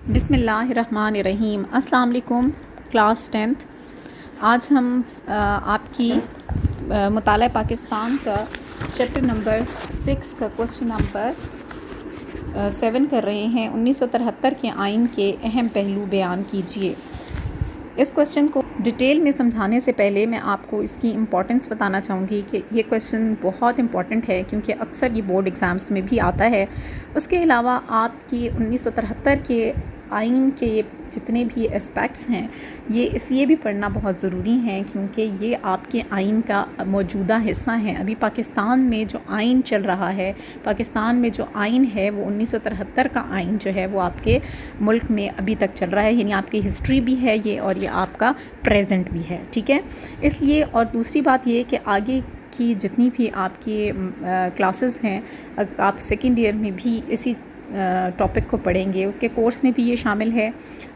بسم اللہ الرحمن الرحیم۔ السلام علیکم کلاس 10th۔ آج ہم آپ کی مطالعہ پاکستان کا چیپٹر نمبر 6 کا کوشچن نمبر 7 کر رہے ہیں۔ 1973 کے آئین کے اہم پہلو بیان کیجیے۔ اس کوشچن کو ڈیٹیل میں سمجھانے سے پہلے میں آپ کو اس کی امپورٹنس بتانا چاہوں گی کہ یہ کوشچن بہت امپورٹنٹ ہے، کیونکہ اکثر یہ بورڈ ایگزامس میں بھی آتا ہے۔ اس کے علاوہ آپ کی 1973 کے آئین کے جتنے بھی اسپیکٹس ہیں یہ اس لیے بھی پڑھنا بہت ضروری ہیں کیونکہ یہ آپ کے آئین کا موجودہ حصہ ہیں۔ ابھی پاکستان میں جو آئین چل رہا ہے، پاکستان میں جو آئین ہے وہ 1973 کا آئین جو ہے وہ آپ کے ملک میں ابھی تک چل رہا ہے، یعنی آپ کی ہسٹری بھی ہے یہ اور یہ آپ کا پریزنٹ بھی ہے، ٹھیک ہے۔ اس لیے اور دوسری بات یہ کہ آگے کی جتنی بھی آپ کی کلاسز ہیں، آپ سیکنڈ ایئر میں بھی اسی ٹاپک کو پڑھیں گے، اس کے کورس میں بھی یہ شامل ہے،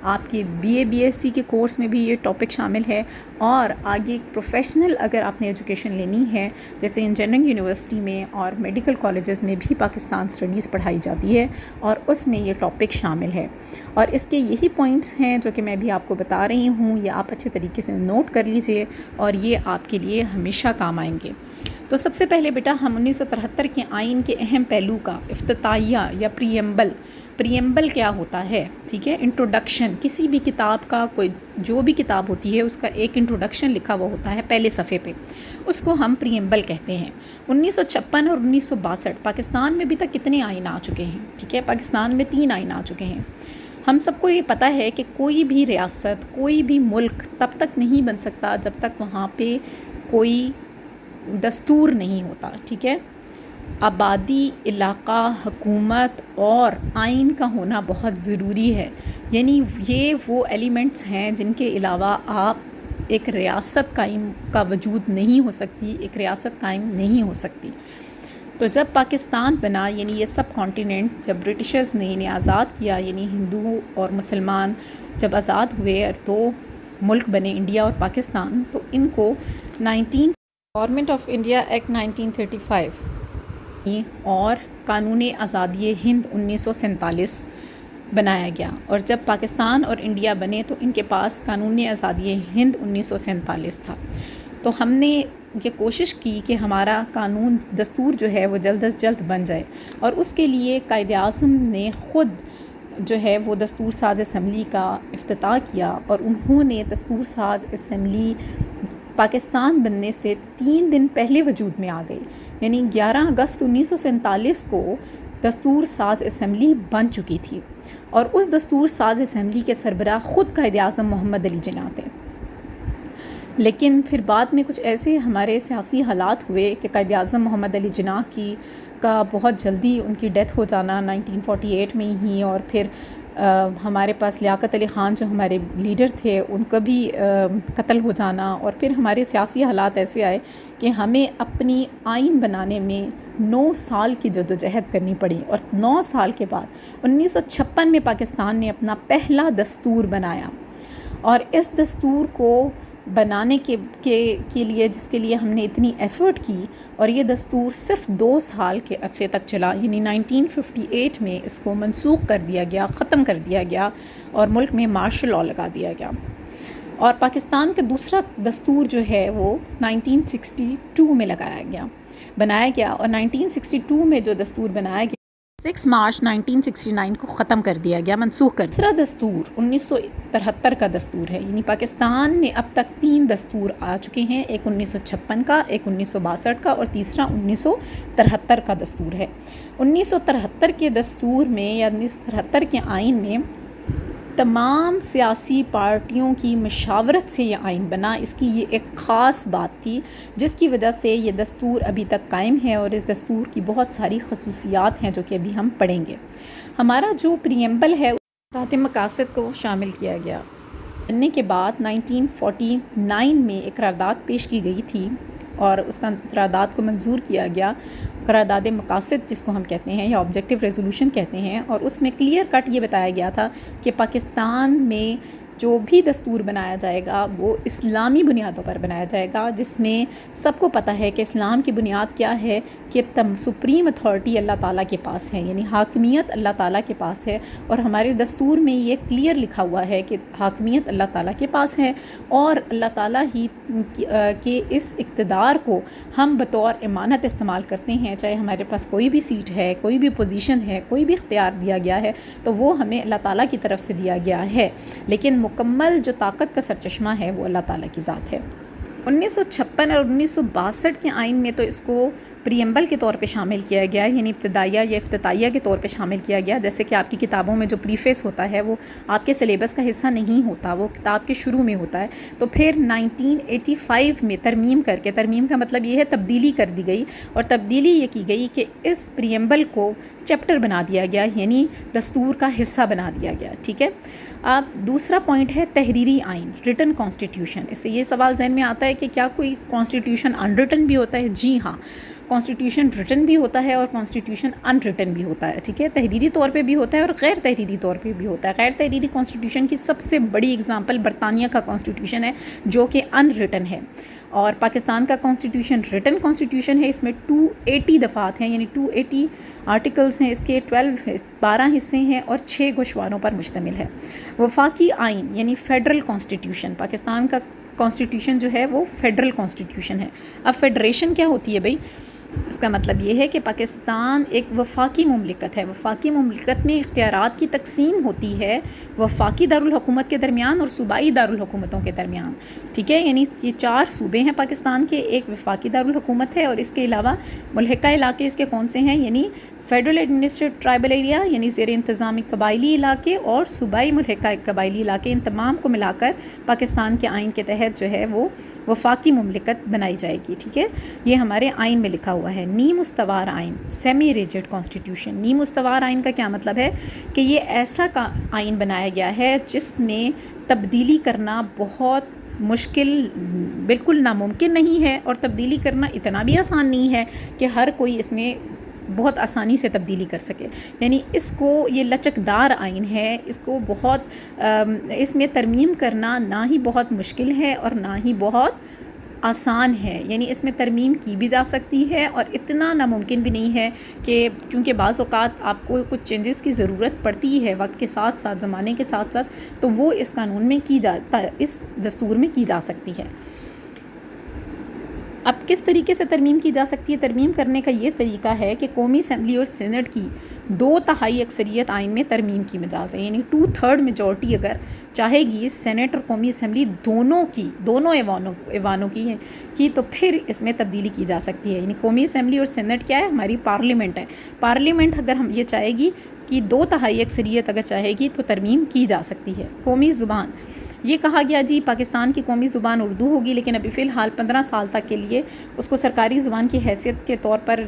آپ کی بی ایس سی کے کورس میں بھی یہ ٹاپک شامل ہے، اور آگے پروفیشنل اگر آپ نے ایجوکیشن لینی ہے جیسے انجینئرنگ یونیورسٹی میں اور میڈیکل کالجز میں بھی پاکستان اسٹڈیز پڑھائی جاتی ہے اور اس میں یہ ٹاپک شامل ہے، اور اس کے یہی پوائنٹس ہیں جو کہ میں بھی آپ کو بتا رہی ہوں، یہ آپ اچھے طریقے سے نوٹ کر لیجئے اور یہ آپ کے لیے ہمیشہ کام آئیں گے۔ تو سب سے پہلے بیٹا ہم 1973 کے آئین کے اہم پہلو کا افتتاحیہ یا پریمبل کیا ہوتا ہے، ٹھیک ہے۔ انٹروڈکشن، کسی بھی کتاب کا کوئی جو بھی کتاب ہوتی ہے اس کا ایک انٹروڈکشن لکھا ہوا ہوتا ہے پہلے صفحے پہ، اس کو ہم پریمبل کہتے ہیں۔ 1956 اور 1962 پاکستان میں ابھی تک کتنے آئین آ چکے ہیں، ٹھیک ہے۔ پاکستان میں 3 آئین آ چکے ہیں۔ ہم سب کو یہ پتہ ہے کہ کوئی بھی ریاست، کوئی بھی ملک تب تک نہیں بن سکتا جب تک وہاں پہ کوئی دستور نہیں ہوتا، ٹھیک ہے۔ آبادی، علاقہ، حکومت اور آئین کا ہونا بہت ضروری ہے، یعنی یہ وہ ایلیمنٹس ہیں جن کے علاوہ آپ ایک ریاست قائم کا وجود نہیں ہو سکتی، ایک ریاست قائم نہیں ہو سکتی۔ تو جب پاکستان بنا، یعنی یہ سب کانٹیننٹ جب برٹشرز نے انہیں آزاد کیا، یعنی ہندو اور مسلمان جب آزاد ہوئے اور 2 ملک بنے انڈیا اور پاکستان، تو ان کو گورنمنٹ آف انڈیا ایکٹ 1935 اور قانون آزادی ہند 1947 بنایا گیا، اور جب پاکستان اور انڈیا بنے تو ان کے پاس قانون آزادی ہند 1947 تھا۔ تو ہم نے یہ کوشش کی کہ ہمارا قانون دستور جو ہے وہ جلد از جلد بن جائے، اور اس کے لیے قائد اعظم نے خود جو ہے وہ دستور ساز اسمبلی کا افتتاح کیا، اور انہوں نے دستور ساز اسمبلی پاکستان بننے سے 3 دن پہلے وجود میں آ گئی، یعنی 11 اگست 1947 کو دستور ساز اسمبلی بن چکی تھی، اور اس دستور ساز اسمبلی کے سربراہ خود قائد اعظم محمد علی جناح تھے۔ لیکن پھر بعد میں کچھ ایسے ہمارے سیاسی حالات ہوئے کہ قائد اعظم محمد علی جناح کا بہت جلدی ان کی ڈیتھ ہو جانا 1948 میں ہی، اور پھر ہمارے پاس لیاقت علی خان جو ہمارے لیڈر تھے ان کا بھی قتل ہو جانا، اور پھر ہمارے سیاسی حالات ایسے آئے کہ ہمیں اپنی آئین بنانے میں 9 سال کی جدوجہد کرنی پڑی، اور 9 سال کے بعد 1956 میں پاکستان نے اپنا پہلا دستور بنایا، اور اس دستور کو بنانے کے لیے جس کے لیے ہم نے اتنی ایفرٹ کی، اور یہ دستور صرف 2 سال کے عرصے تک چلا، یعنی 1958 میں اس کو منسوخ کر دیا گیا، ختم کر دیا گیا، اور ملک میں مارشل لاء لگا دیا گیا۔ اور پاکستان کا دوسرا دستور جو ہے وہ 1962 میں بنایا گیا، اور 1962 میں جو دستور بنایا گیا 6 مارچ 1969 کو ختم کر دیا گیا، منسوخ کر دیا۔ دوسرا دستور 1973 کا دستور ہے، یعنی پاکستان میں اب تک 3 دستور آ چکے ہیں، ایک 1956 کا، ایک 1962 کا، اور تیسرا 1973 کا دستور ہے۔ 1973 کے دستور میں یا 1973 کے آئین میں تمام سیاسی پارٹیوں کی مشاورت سے یہ آئین بنا، اس کی یہ ایک خاص بات تھی جس کی وجہ سے یہ دستور ابھی تک قائم ہے، اور اس دستور کی بہت ساری خصوصیات ہیں جو کہ ابھی ہم پڑھیں گے۔ ہمارا جو پریمبل ہے تحت مقاصد کو شامل کیا گیا، بننے کے بعد 1949 میں ایک قرارداد پیش کی گئی تھی، اور اس کا قرارداد کو منظور کیا گیا، قرارداد مقاصد جس کو ہم کہتے ہیں یا آبجیکٹیو ریزولوشن کہتے ہیں، اور اس میں کلیئر کٹ یہ بتایا گیا تھا کہ پاکستان میں جو بھی دستور بنایا جائے گا وہ اسلامی بنیادوں پر بنایا جائے گا، جس میں سب کو پتہ ہے کہ اسلام کی بنیاد کیا ہے کہ سپریم اتھارٹی اللہ تعالیٰ کے پاس ہے، یعنی حاکمیت اللہ تعالیٰ کے پاس ہے، اور ہمارے دستور میں یہ کلیئر لکھا ہوا ہے کہ حاکمیت اللہ تعالیٰ کے پاس ہے، اور اللہ تعالیٰ ہی کے اس اقتدار کو ہم بطور امانت استعمال کرتے ہیں، چاہے ہمارے پاس کوئی بھی سیٹ ہے، کوئی بھی پوزیشن ہے، کوئی بھی اختیار دیا گیا ہے تو وہ ہمیں اللہ تعالیٰ کی طرف سے دیا گیا ہے، لیکن مکمل جو طاقت کا سرچشمہ ہے وہ اللہ تعالیٰ کی ذات ہے۔ 1956 اور 1962 کے آئین میں تو اس کو پریمبل کے طور پہ شامل کیا گیا، یعنی ابتدائیہ یا افتتاحیہ کے طور پہ شامل کیا گیا، جیسے کہ آپ کی کتابوں میں جو پریفیس ہوتا ہے وہ آپ کے سلیبس کا حصہ نہیں ہوتا، وہ کتاب کے شروع میں ہوتا ہے۔ تو پھر 1985 میں ترمیم کر کے، ترمیم کا مطلب یہ ہے تبدیلی کر دی گئی، اور تبدیلی یہ کی گئی کہ اس پریمبل کو چیپٹر بنا دیا گیا، یعنی دستور کا حصہ بنا دیا گیا، ٹھیک ہے۔ اب دوسرا پوائنٹ ہے تحریری آئین، ریٹن کانسٹیٹیوشن۔ اس سے یہ سوال ذہن میں آتا ہے کہ کیا کوئی کانسٹیٹیوشن ان ریٹن بھی ہوتا ہے؟ جی ہاں، کانسٹیٹیوشن ریٹن بھی ہوتا ہے اور کانسٹیٹیوشن ان ریٹن بھی ہوتا ہے، ٹھیک ہے۔ تحریری طور پہ بھی ہوتا ہے اور غیر تحریری طور پہ بھی ہوتا ہے۔ غیر تحریری کانسٹیٹیوشن کی سب سے بڑی اگزامپل برطانیہ کا کانسٹیٹیوشن ہے جو کہ ان ریٹن ہے، اور پاکستان کا کانسٹیٹیوشن ریٹن کانسٹیٹیوشن ہے۔ اس میں 280 دفعات ہیں، یعنی 280 آرٹیکلز ہیں، اس کے 12 حصے ہیں اور 6 گوشواروں پر مشتمل ہے۔ وفاقی آئین یعنی فیڈرل کانسٹیٹیوشن، پاکستان کا کانسٹیٹیوشن جو ہے وہ فیڈرل کانسٹیٹیوشن ہے۔ اب فیڈریشن کیا ہوتی ہے بھائی؟ اس کا مطلب یہ ہے کہ پاکستان ایک وفاقی مملکت ہے۔ وفاقی مملکت میں اختیارات کی تقسیم ہوتی ہے وفاقی دارالحکومت کے درمیان اور صوبائی دارالحکومتوں کے درمیان، ٹھیک ہے۔ یعنی یہ 4 صوبے ہیں پاکستان کے، ایک وفاقی دارالحکومت ہے، اور اس کے علاوہ ملحقہ علاقے اس کے کون سے ہیں؟ یعنی فیڈرل ایڈمنسٹریٹ ٹرائبل ایریا یعنی زیر انتظامی قبائلی علاقے، اور صوبائی ملحقہ قبائلی علاقے، ان تمام کو ملا کر پاکستان کے آئین کے تحت جو ہے وہ وفاقی مملکت بنائی جائے گی، ٹھیک ہے۔ یہ ہمارے آئین میں لکھا ہوا ہے۔ نیم استوار آئین، سیمی ریجڈ کانسٹیٹیوشن۔ نیم استوار آئین کا کیا مطلب ہے؟ کہ یہ ایسا آئین بنایا گیا ہے جس میں تبدیلی کرنا بہت مشکل، بالکل ناممکن نہیں ہے، اور تبدیلی کرنا اتنا بھی آسان نہیں ہے کہ ہر کوئی اس میں بہت آسانی سے تبدیلی کر سکے، یعنی اس کو یہ لچکدار آئین ہے، اس کو بہت اس میں ترمیم کرنا نہ ہی بہت مشکل ہے اور نہ ہی بہت آسان ہے، یعنی اس میں ترمیم کی بھی جا سکتی ہے، اور اتنا ناممکن بھی نہیں ہے کہ کیونکہ بعض اوقات آپ کو کچھ چینجز کی ضرورت پڑتی ہے وقت کے ساتھ ساتھ، زمانے کے ساتھ ساتھ، تو وہ اس قانون میں کی جاتا ہے، اس دستور میں کی جا سکتی ہے۔ اب کس طریقے سے ترمیم کی جا سکتی ہے؟ ترمیم کرنے کا یہ طریقہ ہے کہ قومی اسمبلی اور سینٹ کی 2/3 اکثریت آئین میں ترمیم کی مجاز ہے، یعنی 2/3 میجورٹی اگر چاہے گی سینٹ اور قومی اسمبلی دونوں ایوانوں کی تو پھر اس میں تبدیلی کی جا سکتی ہے۔ یعنی قومی اسمبلی اور سینٹ کیا ہے؟ ہماری پارلیمنٹ ہے۔ پارلیمنٹ اگر ہم یہ چاہے گی کہ 2/3 اکثریت اگر چاہے گی تو ترمیم کی جا سکتی ہے۔ قومی زبان، یہ کہا گیا جی پاکستان کی قومی زبان اردو ہوگی، لیکن ابھی فی الحال 15 سال تک کے لیے اس کو سرکاری زبان کی حیثیت کے طور پر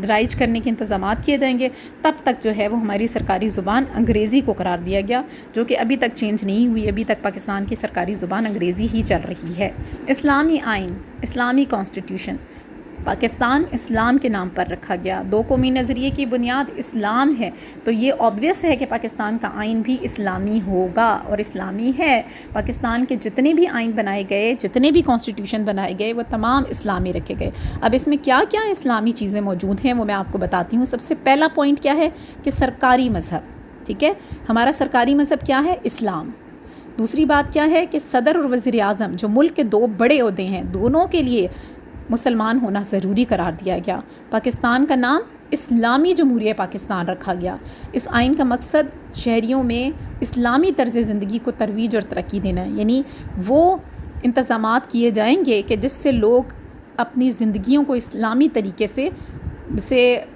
رائج کرنے کے انتظامات کیے جائیں گے۔ تب تک جو ہے وہ ہماری سرکاری زبان انگریزی کو قرار دیا گیا، جو کہ ابھی تک چینج نہیں ہوئی، ابھی تک پاکستان کی سرکاری زبان انگریزی ہی چل رہی ہے۔ اسلامی آئین، اسلامی کانسٹیٹیوشن، پاکستان اسلام کے نام پر رکھا گیا، 2 قومی نظریے کی بنیاد اسلام ہے، تو یہ آبویس ہے کہ پاکستان کا آئین بھی اسلامی ہوگا اور اسلامی ہے۔ پاکستان کے جتنے بھی آئین بنائے گئے، جتنے بھی کانسٹیٹیوشن بنائے گئے، وہ تمام اسلامی رکھے گئے۔ اب اس میں کیا کیا اسلامی چیزیں موجود ہیں وہ میں آپ کو بتاتی ہوں۔ سب سے پہلا پوائنٹ کیا ہے کہ سرکاری مذہب، ٹھیک ہے، ہمارا سرکاری مذہب کیا ہے؟ اسلام۔ دوسری بات کیا ہے کہ صدر اور وزیر اعظم جو ملک کے 2 بڑے عہدے ہیں، دونوں کے لیے مسلمان ہونا ضروری قرار دیا گیا۔ پاکستان کا نام اسلامی جمہوریہ پاکستان رکھا گیا۔ اس آئین کا مقصد شہریوں میں اسلامی طرز زندگی کو ترویج اور ترقی دینا ہے، یعنی وہ انتظامات کیے جائیں گے کہ جس سے لوگ اپنی زندگیوں کو اسلامی طریقے سے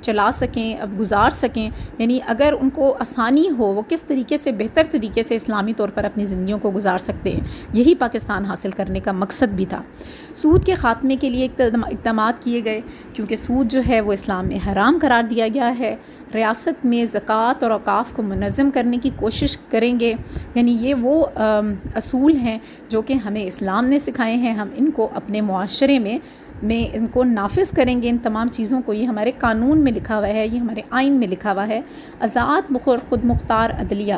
چلا سکیں، اب گزار سکیں، یعنی اگر ان کو آسانی ہو وہ کس طریقے سے بہتر طریقے سے اسلامی طور پر اپنی زندگیوں کو گزار سکتے ہیں، یہی پاکستان حاصل کرنے کا مقصد بھی تھا۔ سود کے خاتمے کے لیے اقدامات کیے گئے، کیونکہ سود جو ہے وہ اسلام میں حرام قرار دیا گیا ہے۔ ریاست میں زکوٰۃ اور اوقاف کو منظم کرنے کی کوشش کریں گے، یعنی یہ وہ اصول ہیں جو کہ ہمیں اسلام نے سکھائے ہیں، ہم ان کو اپنے معاشرے میں ان کو نافذ کریں گے، ان تمام چیزوں کو۔ یہ ہمارے قانون میں لکھا ہوا ہے، یہ ہمارے آئین میں لکھا ہوا ہے۔ آزاد خود مختار عدلیہ،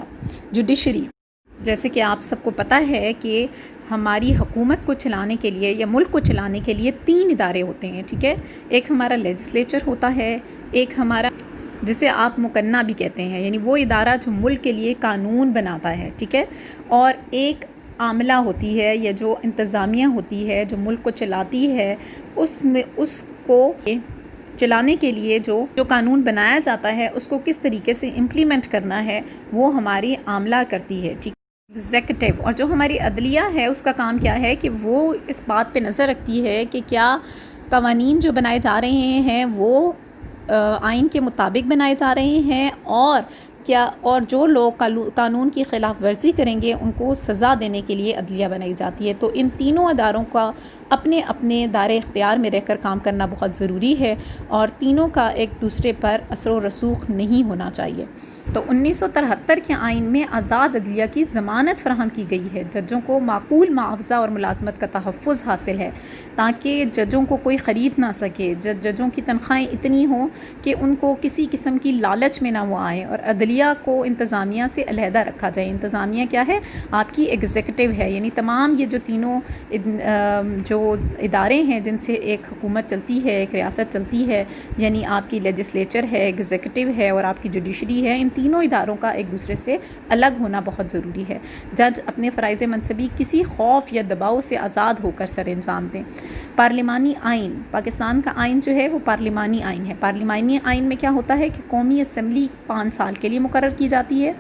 جوڈیشری، جیسے کہ آپ سب کو پتہ ہے کہ ہماری حکومت کو چلانے کے لیے یا ملک کو چلانے کے لیے 3 ادارے ہوتے ہیں، ٹھیک ہے. ایک ہمارا لیجسلیچر ہوتا ہے، ایک ہمارا جسے آپ مقننہ بھی کہتے ہیں، یعنی وہ ادارہ جو ملک کے لیے قانون بناتا ہے، ٹھیک ہے، اور ایک عاملہ ہوتی ہے یا جو انتظامیہ ہوتی ہے جو ملک کو چلاتی ہے، اس کو چلانے کے لیے جو قانون بنایا جاتا ہے اس کو کس طریقے سے امپلیمنٹ کرنا ہے وہ ہماری عاملہ کرتی ہے، ٹھیک ہے. ایگزیکٹو اور جو ہماری عدلیہ ہے اس کا کام کیا ہے کہ وہ اس بات پہ نظر رکھتی ہے کہ کیا قوانین جو بنائے جا رہے ہیں وہ آئین کے مطابق بنائے جا رہے ہیں، اور جو لوگ قانون کی خلاف ورزی کریں گے ان کو سزا دینے کے لیے عدلیہ بنائی جاتی ہے. تو ان تینوں اداروں کا اپنے اپنے دائرے اختیار میں رہ کر کام کرنا بہت ضروری ہے، اور تینوں کا ایک دوسرے پر اثر و رسوخ نہیں ہونا چاہیے. تو 1973 کے آئین میں آزاد عدلیہ کی ضمانت فراہم کی گئی ہے. ججوں کو معقول معاوضہ اور ملازمت کا تحفظ حاصل ہے تاکہ ججوں کو کوئی خرید نہ سکے. ججوں کی تنخواہیں اتنی ہوں کہ ان کو کسی قسم کی لالچ میں نہ وہ آئیں، اور عدلیہ کو انتظامیہ سے علیحدہ رکھا جائے. انتظامیہ کیا ہے؟ آپ کی ایگزیکٹو ہے، یعنی تمام یہ جو تینوں جو ادارے ہیں جن سے ایک حکومت چلتی ہے، ایک ریاست چلتی ہے، یعنی آپ کی لیجسلیچر ہے، ایگزیکٹو ہے اور آپ کی جوڈیشری ہے، ان تینوں اداروں کا ایک دوسرے سے الگ ہونا بہت ضروری ہے. جج اپنے فرائض منصبی کسی خوف یا دباؤ سے آزاد ہو کر سر انجام دیں. پارلیمانی آئین، پاکستان کا آئین جو ہے وہ پارلیمانی آئین ہے. پارلیمانی آئین میں کیا ہوتا ہے کہ قومی اسمبلی 5 سال کے لیے مقرر کی جاتی ہے.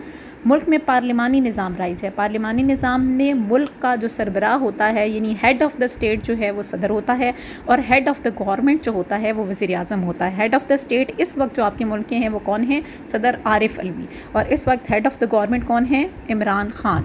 ملک میں پارلیمانی نظام رائج ہے. پارلیمانی نظام میں ملک کا جو سربراہ ہوتا ہے، یعنی ہیڈ آف دا اسٹیٹ جو ہے وہ صدر ہوتا ہے، اور ہیڈ آف دا گورنمنٹ جو ہوتا ہے وہ وزیر اعظم ہوتا ہے. ہیڈ آف دا اسٹیٹ اس وقت جو آپ کے ملک کے ہیں وہ کون ہیں؟ صدر عارف علوی. اور اس وقت ہیڈ آف دا گورنمنٹ کون ہیں؟ Imran Khan.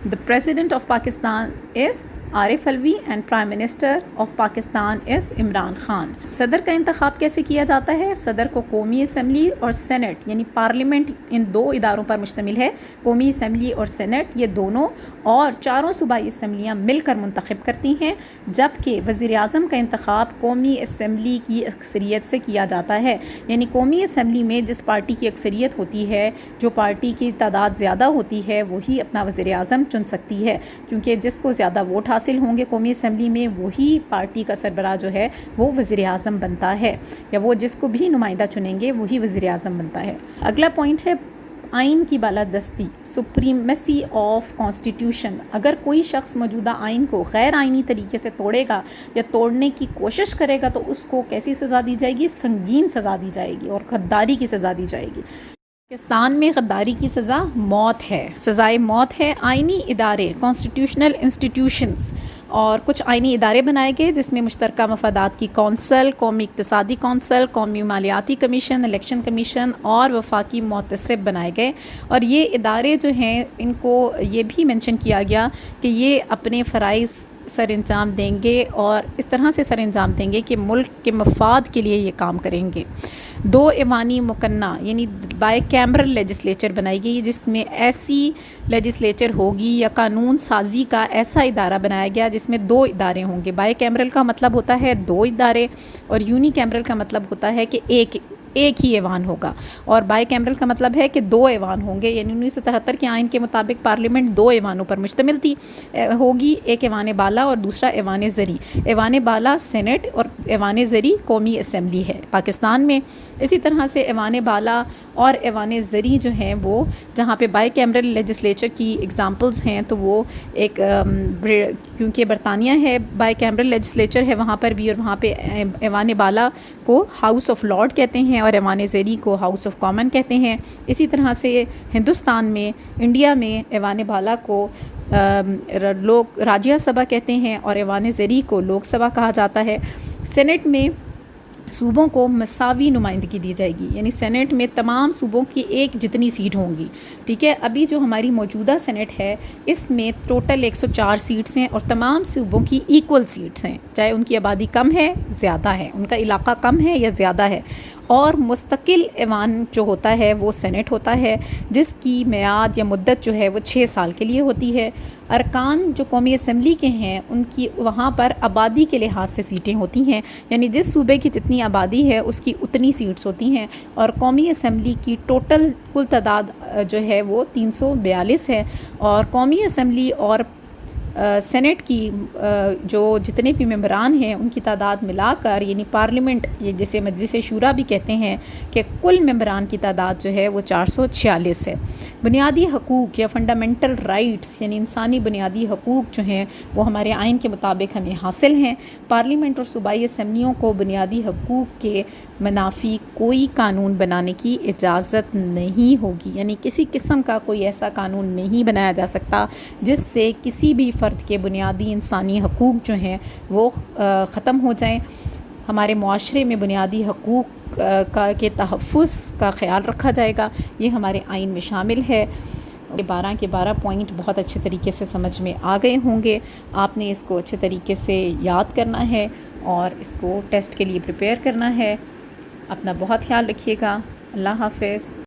The President of Pakistan is Arif Alvi and prime minister of Pakistan is Imran Khan. صدر کا انتخاب کیسے کیا جاتا ہے؟ صدر کو قومی اسمبلی اور سینٹ یعنی پارلیمنٹ ان 2 اداروں پر مشتمل ہے. قومی اسمبلی اور سینٹ یہ دونوں اور 4 صوبائی اسمبلیاں مل کر منتخب کرتی ہیں، جبکہ وزیر اعظم کا انتخاب قومی اسمبلی کی اکثریت سے کیا جاتا ہے. یعنی قومی اسمبلی میں جس پارٹی کی اکثریت ہوتی ہے، جو پارٹی کی تعداد زیادہ ہوتی ہے، وہی اپنا وزیر اعظم چن سکتی ہے، کیونکہ جس کو زیادہ ووٹ حاصل ہوں گے قومی اسمبلی میں وہی پارٹی کا سربراہ جو ہے وہ وزیر اعظم بنتا ہے، یا وہ جس کو بھی نمائندہ چنیں گے وہی وزیر اعظم بنتا ہے. اگلا پوائنٹ ہے آئین کی بالادستی، سپریمیسی آف کانسٹیٹیوشن. اگر کوئی شخص موجودہ آئین کو غیر آئینی طریقے سے توڑے گا یا توڑنے کی کوشش کرے گا تو اس کو کیسی سزا دی جائے گی؟ سنگین سزا دی جائے گی اور غداری کی سزا دی جائے گی. پاکستان میں غداری کی سزا موت ہے، سزائے موت ہے. آئینی ادارے، کانسٹیٹیوشنل انسٹیٹیوشنز، اور کچھ آئینی ادارے بنائے گئے جس میں مشترکہ مفادات کی کونسل، قومی اقتصادی کونسل، قومی مالیاتی کمیشن، الیکشن کمیشن اور وفاقی محتسب بنائے گئے. اور یہ ادارے جو ہیں ان کو یہ بھی مینشن کیا گیا کہ یہ اپنے فرائض سر انجام دیں گے اور اس طرح سے سر انجام دیں گے کہ ملک کے مفاد کے لیے یہ کام کریں گے. 2 ایوانی مقننہ یعنی بائی کیمرل لیجسلیچر بنائی گئی، جس میں ایسی لیجسلیچر ہوگی یا قانون سازی کا ایسا ادارہ بنایا گیا جس میں 2 ادارے ہوں گے. بائی کیمرل کا مطلب ہوتا ہے 2 ادارے، اور یونی کیمرل کا مطلب ہوتا ہے کہ ایک ہی ایوان ہوگا. اور بائی کیمرل کا مطلب ہے کہ 2 ایوان ہوں گے. یعنی 1973 کے آئین کے مطابق پارلیمنٹ 2 ایوانوں پر مشتمل ہوگی، ایک ایوان بالا اور دوسرا ایوان زری. ایوان بالا سینٹ اور ایوان زری قومی اسمبلی ہے پاکستان میں. اسی طرح سے ایوان بالا اور ایوان زری جو ہیں وہ جہاں پہ بائی کیمرل لیجسلیچر کی اگزامپلز ہیں تو وہ ایک کیونکہ برطانیہ ہے بائی کیمرل لیجسلیچر ہے وہاں پر بھی، اور وہاں پہ ایوان بالا کو ہاؤس آف لارڈ کہتے ہیں اور ایوان زری کو ہاؤس آف کامن کہتے ہیں. اسی طرح سے ہندوستان میں، انڈیا میں ایوان بالا کو لوگ راجیہ سبھا کہتے ہیں اور ایوان زری کو لوک سبھا کہا جاتا ہے. سینٹ میں صوبوں کو مساوی نمائندگی دی جائے گی، یعنی سینٹ میں تمام صوبوں کی ایک جتنی سیٹ ہوں گی. ٹھیک ہے، ابھی جو ہماری موجودہ سینٹ ہے اس میں ٹوٹل 104 سیٹس ہیں اور تمام صوبوں کی ایکول سیٹس ہیں، چاہے ان کی آبادی کم ہے زیادہ ہے، ان کا علاقہ کم ہے یا زیادہ ہے. اور مستقل ایوان جو ہوتا ہے وہ سینٹ ہوتا ہے جس کی میعاد یا مدت جو ہے وہ 6 سال کے لیے ہوتی ہے. ارکان جو قومی اسمبلی کے ہیں ان کی وہاں پر آبادی کے لحاظ سے سیٹیں ہوتی ہیں، یعنی جس صوبے کی جتنی آبادی ہے اس کی اتنی سیٹس ہوتی ہیں. اور قومی اسمبلی کی ٹوٹل کل تعداد جو ہے وہ 342 ہے. اور قومی اسمبلی اور سینٹ کی جو جتنے بھی ممبران ہیں ان کی تعداد ملا کر، یعنی پارلیمنٹ جسے مجلس شورا بھی کہتے ہیں، کہ کل ممبران کی تعداد جو ہے وہ 446 ہے۔ بنیادی حقوق یا فنڈامنٹل رائٹس یعنی انسانی بنیادی حقوق جو ہیں وہ ہمارے آئین کے مطابق ہمیں حاصل ہیں۔ پارلیمنٹ اور صوبائی اسمبلیوں کو بنیادی حقوق کے منافی کوئی قانون بنانے کی اجازت نہیں ہوگی، یعنی کسی قسم کا کوئی ایسا قانون نہیں بنایا جا سکتا جس سے کسی بھی فرد کے بنیادی انسانی حقوق جو ہیں وہ ختم ہو جائیں۔ ہمارے معاشرے میں بنیادی حقوق کے تحفظ کا خیال رکھا جائے گا، یہ ہمارے آئین میں شامل ہے۔ 12 کے 12 پوائنٹ بہت اچھے طریقے سے سمجھ میں آ گئے ہوں گے۔ آپ نے اس کو اچھے طریقے سے یاد کرنا ہے اور اس کو ٹیسٹ کے لیے پریپیئر کرنا ہے۔ اپنا بہت خیال رکھیے گا۔ اللہ حافظ۔